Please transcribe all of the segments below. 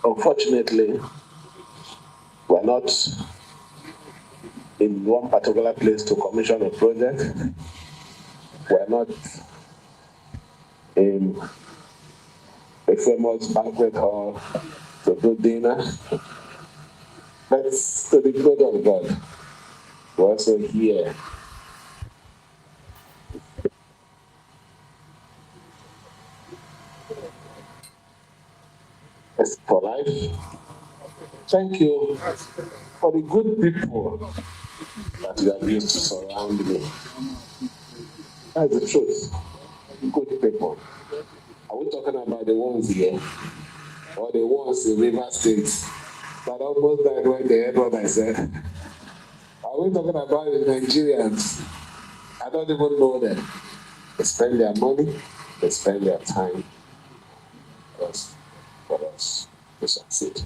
Unfortunately, we're not in one particular place to commission a project. We're not in a famous banquet hall to do dinner. But to the glory of God, we're also here. It's for life. Thank you for the good people that you have used to surround me. That's the truth. Good people. Are we talking about the ones here? Or the ones in River State that almost died when they heard what I said? Are we talking about the Nigerians? I don't even know them. They spend their money, they spend their time for us to succeed.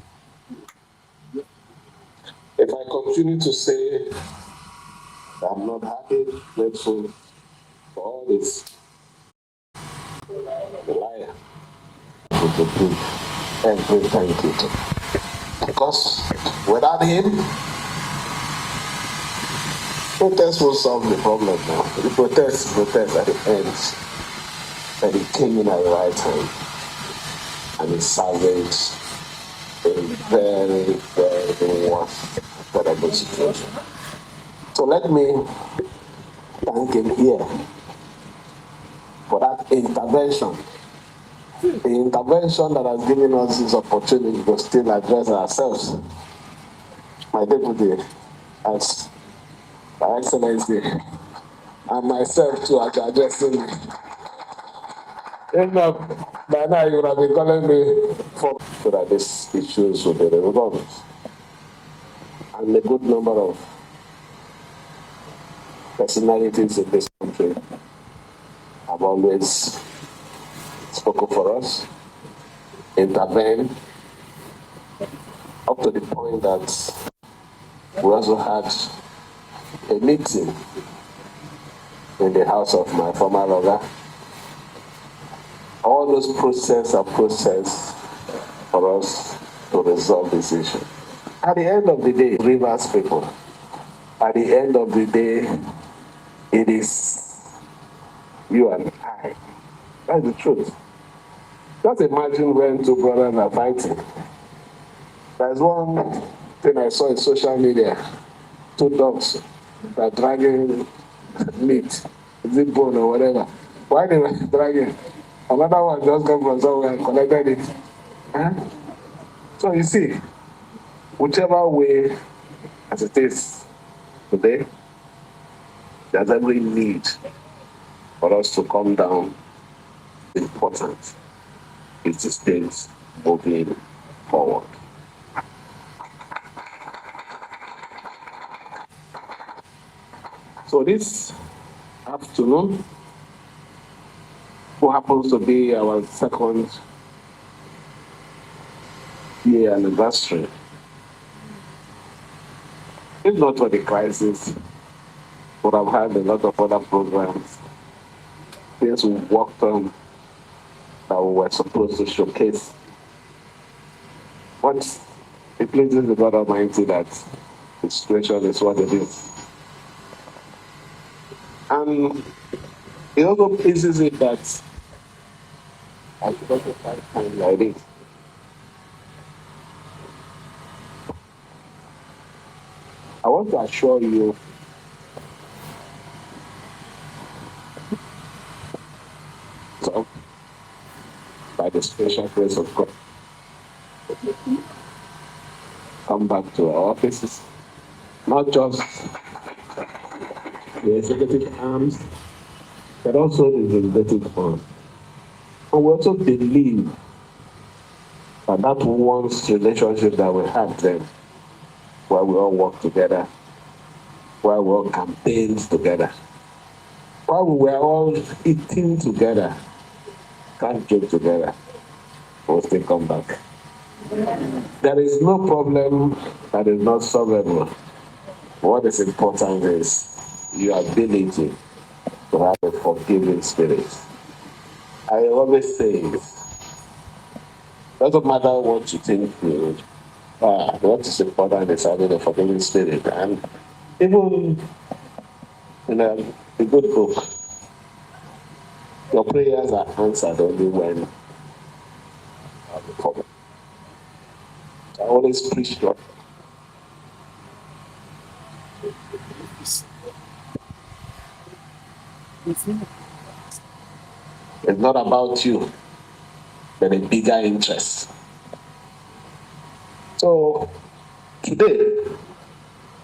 If I continue to say that I'm not happy, grateful for all this, the liar will be good every time to. Because without him, protest will solve the problem now. The protest at the end, that it came in at the right time, and it salvaged a very, very worst, terrible situation. So let me thank him here for that intervention. The intervention that has given us this opportunity to still address ourselves. My deputy, as my Excellency, and myself too, are addressing me. By now you would have been calling me for so that these issues will be resolved. And a good number of personalities in this country have always spoken for us, intervened, up to the point that we also had a meeting in the house of my former lawyer. All those process for us to resolve this issue. At the end of the day, Rivers people, at the end of the day, it is you and I. That's the truth. Just imagine when two brothers are fighting. There's one thing I saw in social media. Two dogs that are dragging meat, is it bone or whatever. Why they were dragging? Another one just came from somewhere and collected it. Huh? So you see, whichever way as it is today, there's every need for us to come down. Important is the state moving forward. So this afternoon, who happens to be our second year anniversary, if not for the crisis, we would have had a lot of other programs, things we worked on that we were supposed to showcase. But it pleases the God Almighty that the situation is what it is. And it also pleases it that I should also find time like this. I want to assure you by the special grace of God, come back to our offices, not just the executive arms, but also the legislative arm. And we also believe that once relationship that we had then, where we all work together, where we all campaigned together, where we were all eating together, can't joke together, we'll still come back. There is no problem that is not solvable. What is important is your ability to have a forgiving spirit. I always say, Doesn't matter what you think, what is important is having a forgiving spirit. And even in a good book, your prayers are answered only when you have a problem. I always preach that. It's not about you, but a bigger interest. So today,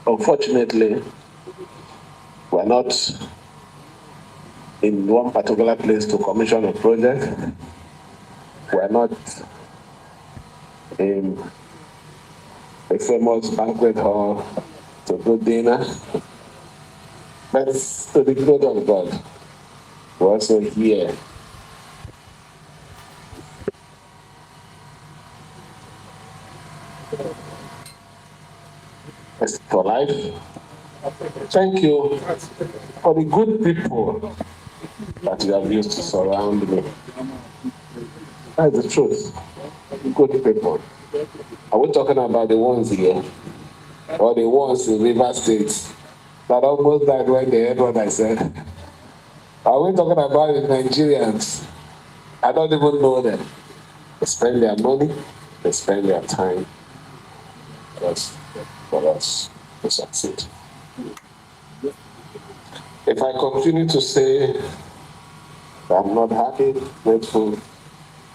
unfortunately, we're not in one particular place to commission a project. We're not in a famous banquet hall to do dinner. But to the glory of God, we're also here for life. Thank you for the good people that you have used to surround me. That's the truth. Good people. Are we talking about the ones here? Or the ones in River State that almost died when they heard what I said? Are we talking about the Nigerians? I don't even know them. They spend their money, they spend their time for us to succeed. If I continue to say that I'm not happy, grateful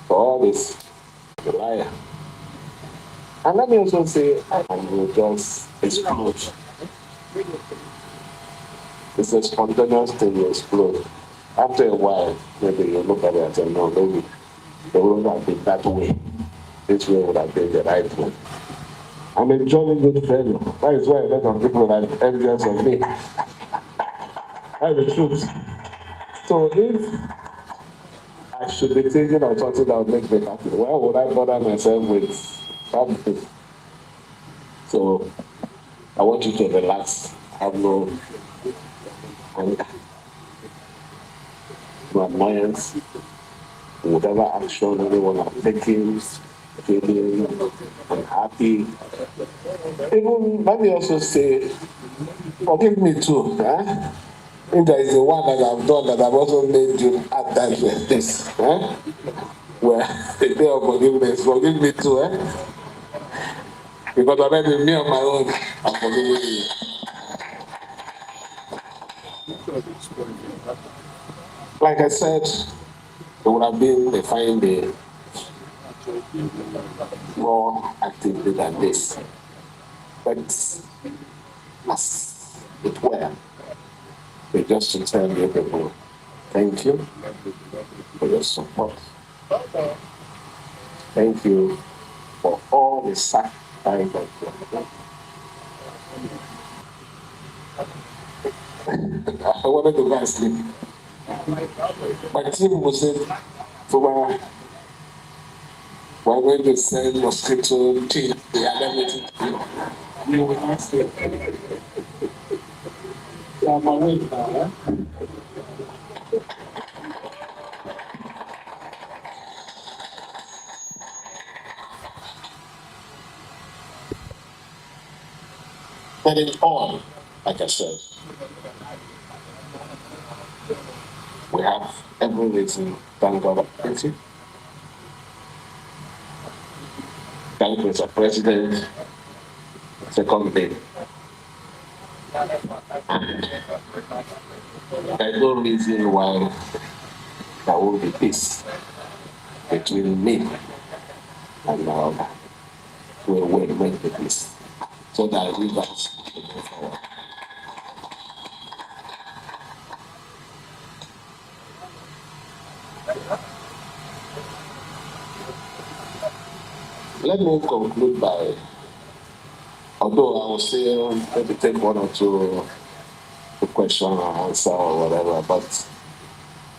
for all this, I'm a liar. And let me also say, I will just explode. It's a spontaneous thing to explode. After a while, maybe you look at it and say, no, maybe it wouldn't have been that way. This way would have been the right way. I'm a jolly good fellow. That is why a lot of people are envious of me. That's the truth. So if I should be thinking of something that would make me happy, why would I bother myself with something? So I want you to relax, have no anger, no annoyance, whatever action anyone is taking, feeling unhappy. Even let me also say, forgive me too. If there is the one that I've done that I've also made you at times like this. Well, the day of forgiveness, forgive me too. Because already me on my own, I'm forgiving you. Like I said, it would have been a fine day more actively than this. But as it were, we just to tell you people, thank you for your support. Thank you for all the sacrifice that you have done. I wanted to go and sleep. My team was in Fubara. We're going to send mosquito tea. They had everything. You will not sleep. So I'm awake now. But in all, like I said, we have every reason to thank God Almighty. Thank Mr. President, second day. And there's no reason why there won't be peace between me and my other. We will make the peace so that we guys can move forward. Let me conclude by, although I will say maybe take one or two question or answer or whatever, but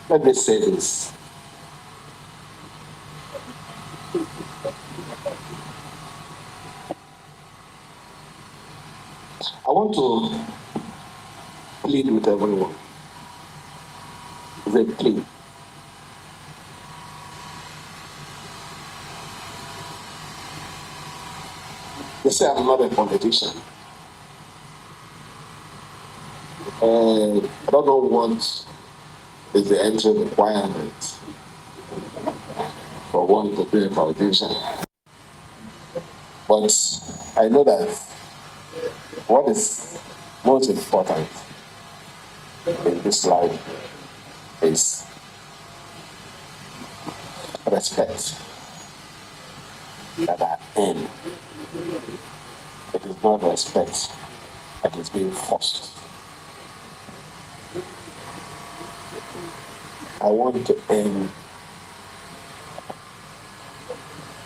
let me say this. I want to plead with everyone. It's a plea. They say I'm not a politician. I don't know what is the entry requirement for one to be a politician. But I know that what is most important in this life is respect that I earn. It is not respect that is being forced. I want to earn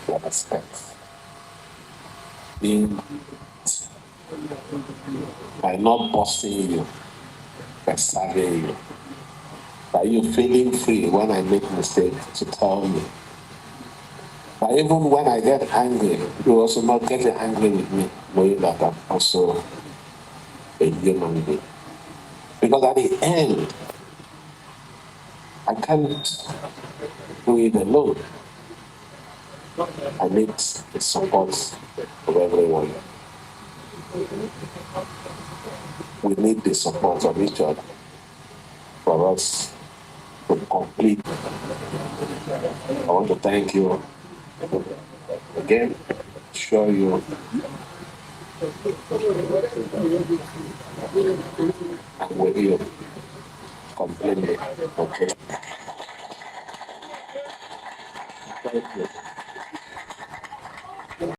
your respect. Being by not bossing you, by serving you, by you feeling free when I make mistakes to tell me. But even when I get angry, you also not getting angry with me, knowing that I'm also a human being. Because at the end, I can't do it alone. I need the support of everyone. We need the support of each other for us to complete. I want to thank you again, assure you I'm with you completely. Okay. Thank you.